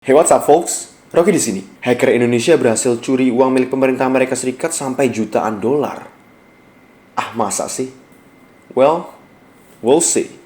Hey, what's up, folks? Rocky di sini. Hacker Indonesia berhasil curi uang milik pemerintah Amerika Serikat sampai jutaan dolar. Ah, masa sih? Well, we'll see.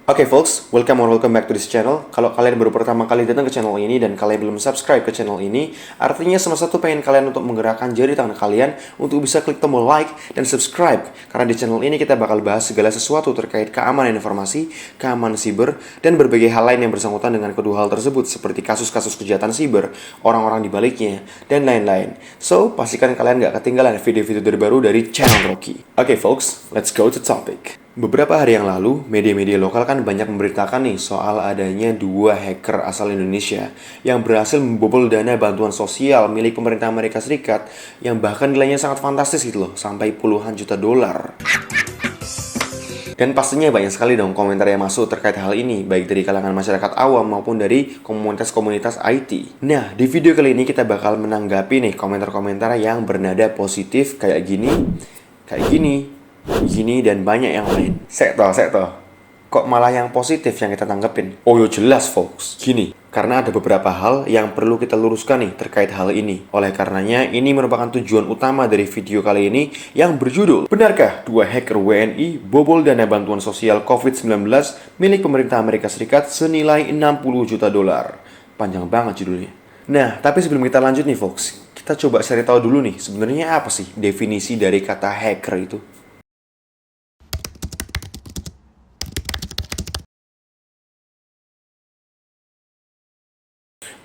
Oke, folks, welcome back to this channel. Kalau kalian baru pertama kali datang ke channel ini dan kalian belum subscribe ke channel ini, artinya semesta tuh pengen kalian untuk menggerakkan jari tangan kalian untuk bisa klik tombol like dan subscribe. Karena di channel ini kita bakal bahas segala sesuatu terkait keamanan informasi, keamanan siber, dan berbagai hal lain yang bersangkutan dengan kedua hal tersebut seperti kasus-kasus kejahatan siber, orang-orang di baliknya, dan lain-lain. So, pastikan kalian gak ketinggalan video-video terbaru dari channel Rocky. Oke, folks, let's go to topic. Beberapa hari yang lalu, media-media lokal kan banyak memberitakan nih soal adanya dua hacker asal Indonesia yang berhasil membobol dana bantuan sosial milik pemerintah Amerika Serikat yang bahkan nilainya sangat fantastis gitu loh, sampai puluhan juta dolar. Dan pastinya banyak sekali dong komentar yang masuk terkait hal ini, baik dari kalangan masyarakat awam maupun dari komunitas-komunitas IT. Nah, di video kali ini kita bakal menanggapi nih komentar-komentar yang bernada positif kayak gini, dan banyak yang lain. Sektor. Kok malah yang positif yang kita tanggepin? Oh yo jelas, folks. Gini, karena ada beberapa hal yang perlu kita luruskan nih terkait hal ini. Oleh karenanya, ini merupakan tujuan utama dari video kali ini yang berjudul benarkah dua hacker WNI bobol dana bantuan sosial COVID-19 milik pemerintah Amerika Serikat senilai 60 juta dolar? Panjang banget judulnya. Nah, tapi sebelum kita lanjut nih, folks, kita coba cari tahu dulu nih, sebenarnya apa sih definisi dari kata hacker itu?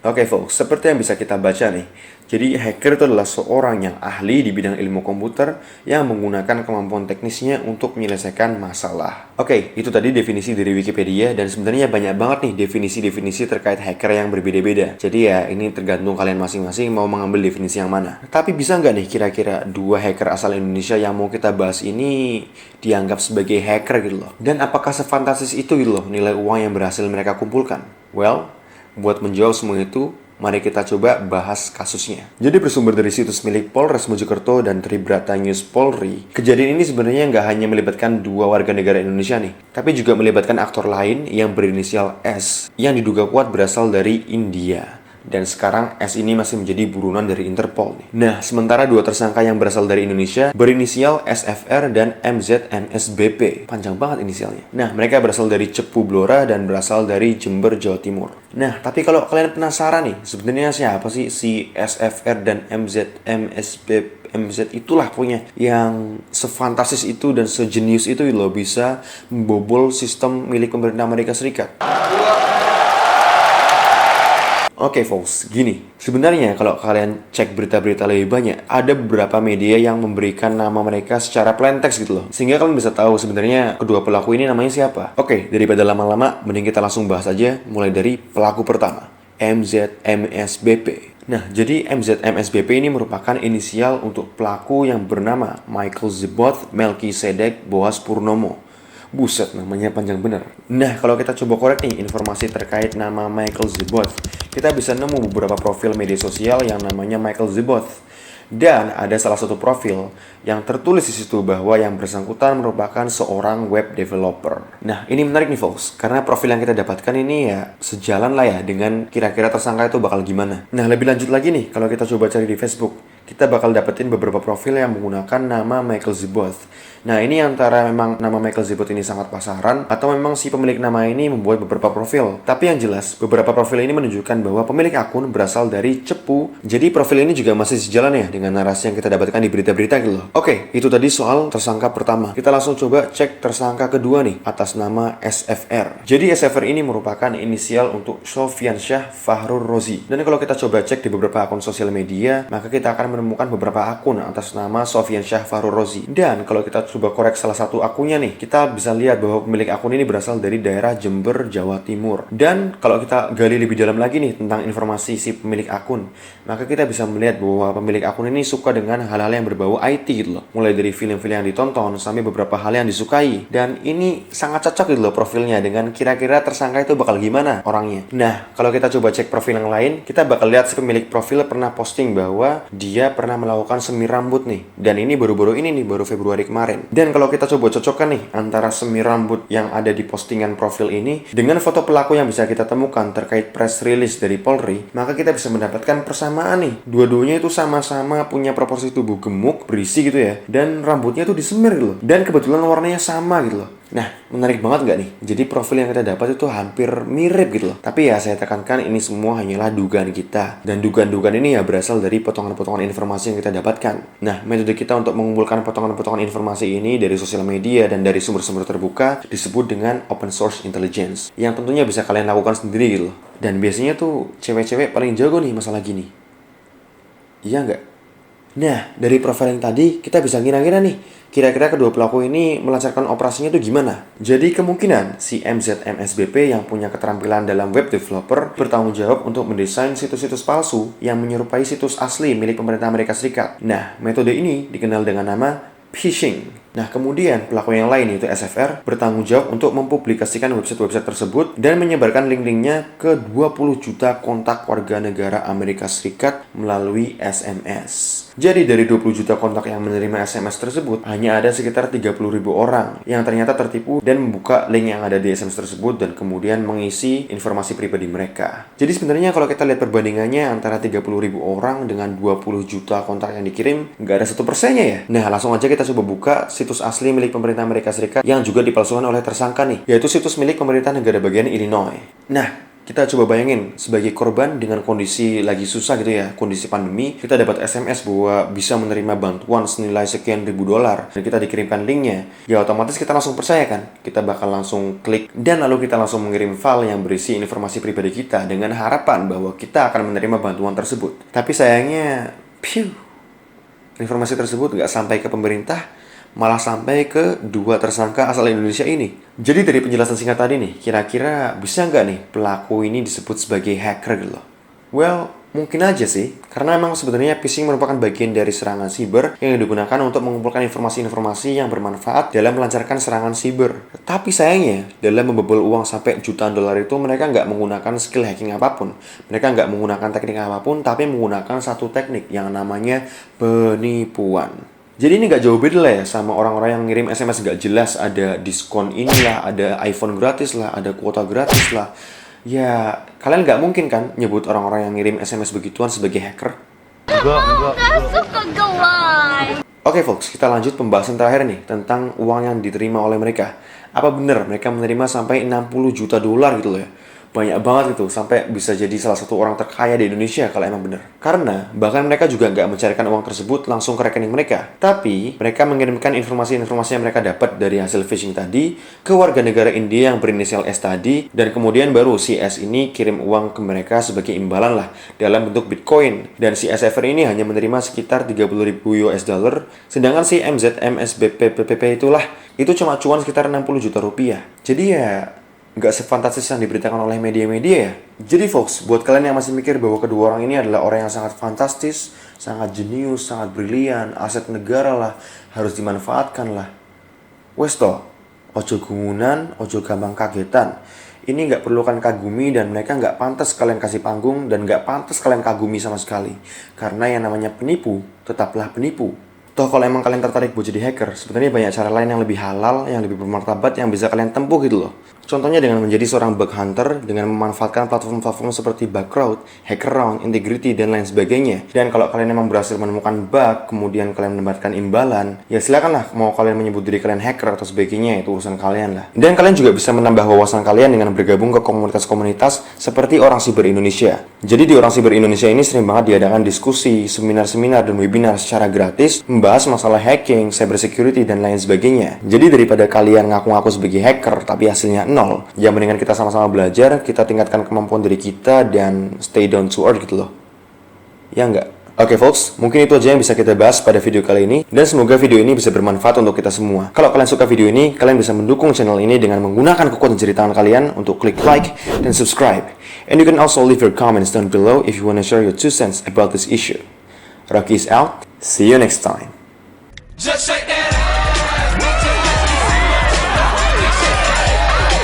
Oke, folks, seperti yang bisa kita baca nih. Jadi hacker itu adalah seorang yang ahli di bidang ilmu komputer yang menggunakan kemampuan teknisnya untuk menyelesaikan masalah. Oke, itu tadi definisi dari Wikipedia, dan sebenarnya banyak banget nih definisi-definisi terkait hacker yang berbeda-beda. Jadi ya ini tergantung kalian masing-masing mau mengambil definisi yang mana. Tapi bisa nggak nih kira-kira dua hacker asal Indonesia yang mau kita bahas ini dianggap sebagai hacker gitu loh? Dan apakah sefantastis itu gitu loh nilai uang yang berhasil mereka kumpulkan? Well, buat menjawab semua itu, mari kita coba bahas kasusnya. Jadi bersumber dari situs milik Polres Mojokerto dan Tribrata News Polri, kejadian ini sebenarnya nggak hanya melibatkan dua warga negara Indonesia nih, tapi juga melibatkan aktor lain yang berinisial S, yang diduga kuat berasal dari India. Dan sekarang S ini masih menjadi buronan dari Interpol nih. Nah, sementara dua tersangka yang berasal dari Indonesia berinisial SFR dan MZMSBP. Panjang banget inisialnya. Nah, mereka berasal dari Cepu Blora dan berasal dari Jember, Jawa Timur. Nah, tapi kalau kalian penasaran nih, sebenarnya siapa sih si SFR dan MZ itulah punya yang sefantastis itu dan sejenius itu loh bisa membobol sistem milik pemerintah Amerika Serikat. Oke, folks, gini. Sebenarnya kalau kalian cek berita-berita lebih banyak, ada beberapa media yang memberikan nama mereka secara plain text gitu loh. Sehingga kalian bisa tahu sebenarnya kedua pelaku ini namanya siapa. Oke, daripada lama-lama, mending kita langsung bahas aja mulai dari pelaku pertama, MZMSBP. Nah, jadi MZMSBP ini merupakan inisial untuk pelaku yang bernama Michael Zeboth Melkisedek Boas Purnomo. Buset, namanya panjang bener. Nah, kalau kita coba korek nih informasi terkait nama Michael Zeboth, kita bisa nemu beberapa profil media sosial yang namanya Michael Zeboth. Dan ada salah satu profil yang tertulis di situ bahwa yang bersangkutan merupakan seorang web developer. Nah, ini menarik nih, folks, karena profil yang kita dapatkan ini ya sejalan lah ya dengan kira-kira tersangka itu bakal gimana. Nah, lebih lanjut lagi nih, kalau kita coba cari di Facebook, kita bakal dapetin beberapa profil yang menggunakan nama Michael Zeboth. Nah, ini antara memang nama Michael Zeboth ini sangat pasaran atau memang si pemilik nama ini membuat beberapa profil. Tapi yang jelas, beberapa profil ini menunjukkan bahwa pemilik akun berasal dari Cepu. Jadi profil ini juga masih sejalan ya dengan narasi yang kita dapatkan di berita-berita gitu loh. Oke, itu tadi soal tersangka pertama. Kita langsung coba cek tersangka kedua nih atas nama SFR. Jadi SFR ini merupakan inisial untuk Sofian Syah Fahrur Rozi. Dan kalau kita coba cek di beberapa akun sosial media, maka kita akan menemukan beberapa akun atas nama Sofian Syah Fahrur Rozi. Dan kalau kita coba korek salah satu akunnya nih, kita bisa lihat bahwa pemilik akun ini berasal dari daerah Jember, Jawa Timur. Dan kalau kita gali lebih dalam lagi nih tentang informasi si pemilik akun, maka kita bisa melihat bahwa pemilik akun ini suka dengan hal-hal yang berbau IT gitu loh. Mulai dari film-film yang ditonton sampai beberapa hal yang disukai. Dan ini sangat cocok gitu loh profilnya dengan kira-kira tersangka itu bakal gimana orangnya. Nah, kalau kita coba cek profil yang lain, kita bakal lihat si pemilik profil pernah posting bahwa dia dia pernah melakukan semir rambut nih. Dan ini baru-baru ini nih, baru Februari kemarin. Dan kalau kita coba cocokkan nih antara semir rambut yang ada di postingan profil ini dengan foto pelaku yang bisa kita temukan terkait press release dari Polri, maka kita bisa mendapatkan persamaan nih. Dua-duanya itu sama-sama punya proporsi tubuh gemuk, berisi gitu ya. Dan rambutnya tuh disemir gitu loh. Dan kebetulan warnanya sama gitu loh. Nah, menarik banget nggak nih? Jadi profil yang kita dapat itu hampir mirip gitu loh. Tapi ya saya tekankan ini semua hanyalah dugaan kita. Dan dugaan-dugaan ini ya berasal dari potongan-potongan informasi yang kita dapatkan. Nah, metode kita untuk mengumpulkan potongan-potongan informasi ini dari sosial media dan dari sumber-sumber terbuka disebut dengan open source intelligence. Yang tentunya bisa kalian lakukan sendiri gitu loh. Dan biasanya tuh cewek-cewek paling jago nih masalah gini. Iya nggak? Nah, dari profil yang tadi kita bisa ngira-ngira nih. Kira-kira kedua pelaku ini melancarkan operasinya itu gimana? Jadi kemungkinan si MZMSBP yang punya keterampilan dalam web developer bertanggung jawab untuk mendesain situs-situs palsu yang menyerupai situs asli milik pemerintah Amerika Serikat. Nah, metode ini dikenal dengan nama phishing. Nah, kemudian pelaku yang lain yaitu SFR bertanggung jawab untuk mempublikasikan website-website tersebut dan menyebarkan link-linknya ke 20 juta kontak warga negara Amerika Serikat melalui SMS. Jadi dari 20 juta kontak yang menerima SMS tersebut, hanya ada sekitar 30.000 orang yang ternyata tertipu dan membuka link yang ada di SMS tersebut dan kemudian mengisi informasi pribadi mereka. Jadi sebenarnya kalau kita lihat perbandingannya antara 30.000 orang dengan 20 juta kontak yang dikirim, nggak ada 1%-nya ya. Nah, langsung aja kita coba buka situs asli milik pemerintah Amerika Serikat yang juga dipalsukan oleh tersangka nih, yaitu situs milik pemerintah negara bagian Illinois. Nah, kita coba bayangin, sebagai korban dengan kondisi lagi susah gitu ya, kondisi pandemi, kita dapat SMS bahwa bisa menerima bantuan senilai sekian ribu dolar, dan kita dikirimkan linknya, ya otomatis kita langsung percaya kan? Kita bakal langsung klik, dan lalu kita langsung mengirim file yang berisi informasi pribadi kita, dengan harapan bahwa kita akan menerima bantuan tersebut. Tapi sayangnya, informasi tersebut nggak sampai ke pemerintah, malah sampai ke dua tersangka asal Indonesia ini. Jadi dari penjelasan singkat tadi nih, kira-kira bisa nggak nih pelaku ini disebut sebagai hacker gitu loh? Well, mungkin aja sih, karena emang sebenarnya phishing merupakan bagian dari serangan siber yang digunakan untuk mengumpulkan informasi-informasi yang bermanfaat dalam melancarkan serangan siber. Tapi sayangnya, dalam membobol uang sampai jutaan dolar itu mereka nggak menggunakan skill hacking apapun. Mereka nggak menggunakan teknik apapun, tapi menggunakan satu teknik yang namanya penipuan. Jadi ini nggak jauh beda lah ya sama orang-orang yang ngirim SMS nggak jelas, ada diskon inilah, ada iPhone gratis lah, ada kuota gratis lah. Ya, kalian nggak mungkin kan nyebut orang-orang yang ngirim SMS begituan sebagai hacker? Enggak suka gelai. Oke folks, kita lanjut pembahasan terakhir nih tentang uang yang diterima oleh mereka. Apa benar mereka menerima sampai 60 juta dolar gitu loh ya? Banyak banget itu, sampai bisa jadi salah satu orang terkaya di Indonesia kalau emang bener. Karena bahkan mereka juga nggak mencairkan uang tersebut langsung ke rekening mereka. Tapi mereka mengirimkan informasi-informasi yang mereka dapat dari hasil phishing tadi ke warga negara India yang berinisial S tadi, dan kemudian baru si S ini kirim uang ke mereka sebagai imbalan lah dalam bentuk Bitcoin. Dan si SFR ini hanya menerima sekitar 30.000 US dollar, sedangkan si MZMSBP itulah itu cuma cuan sekitar 60 juta rupiah. Jadi ya nggak sefantastis yang diberitakan oleh media-media ya. Jadi folks, buat kalian yang masih mikir bahwa kedua orang ini adalah orang yang sangat fantastis, sangat jenius, sangat brilian, aset negara lah, harus dimanfaatkan lah, wes toh, ojo gumunan, ojo gampang kagetan. Ini nggak perlu kalian kagumi, dan mereka nggak pantas kalian kasih panggung, dan nggak pantas kalian kagumi sama sekali. Karena yang namanya penipu, tetaplah penipu. Toh kalau emang kalian tertarik buat jadi hacker, sebenarnya banyak cara lain yang lebih halal, yang lebih bermartabat, yang bisa kalian tempuh gitu loh. Contohnya dengan menjadi seorang bug hunter, dengan memanfaatkan platform-platform seperti Bugcrowd, HackerRound, Integrity, dan lain sebagainya. Dan kalau kalian emang berhasil menemukan bug, kemudian kalian mendapatkan imbalan, ya silakanlah mau kalian menyebut diri kalian hacker atau sebagainya, itu urusan kalian lah. Dan kalian juga bisa menambah wawasan kalian dengan bergabung ke komunitas-komunitas seperti Orang Siber Indonesia. Jadi di Orang Siber Indonesia ini sering banget diadakan diskusi, seminar-seminar, dan webinar secara gratis, membahas masalah hacking, cybersecurity, dan lain sebagainya. Jadi daripada kalian ngaku-ngaku sebagai hacker tapi hasilnya nol, ya mendingan kita sama-sama belajar, kita tingkatkan kemampuan diri kita, dan stay down to earth gitu loh. Ya enggak? Oke folks, mungkin itu aja yang bisa kita bahas pada video kali ini, dan semoga video ini bisa bermanfaat untuk kita semua. Kalau kalian suka video ini, kalian bisa mendukung channel ini dengan menggunakan kekuatan jari tangan kalian untuk klik like dan subscribe. And you can also leave your comments down below if you want to share your 2 cents about this issue. Rocky is out. See you next time. Just shake that ass.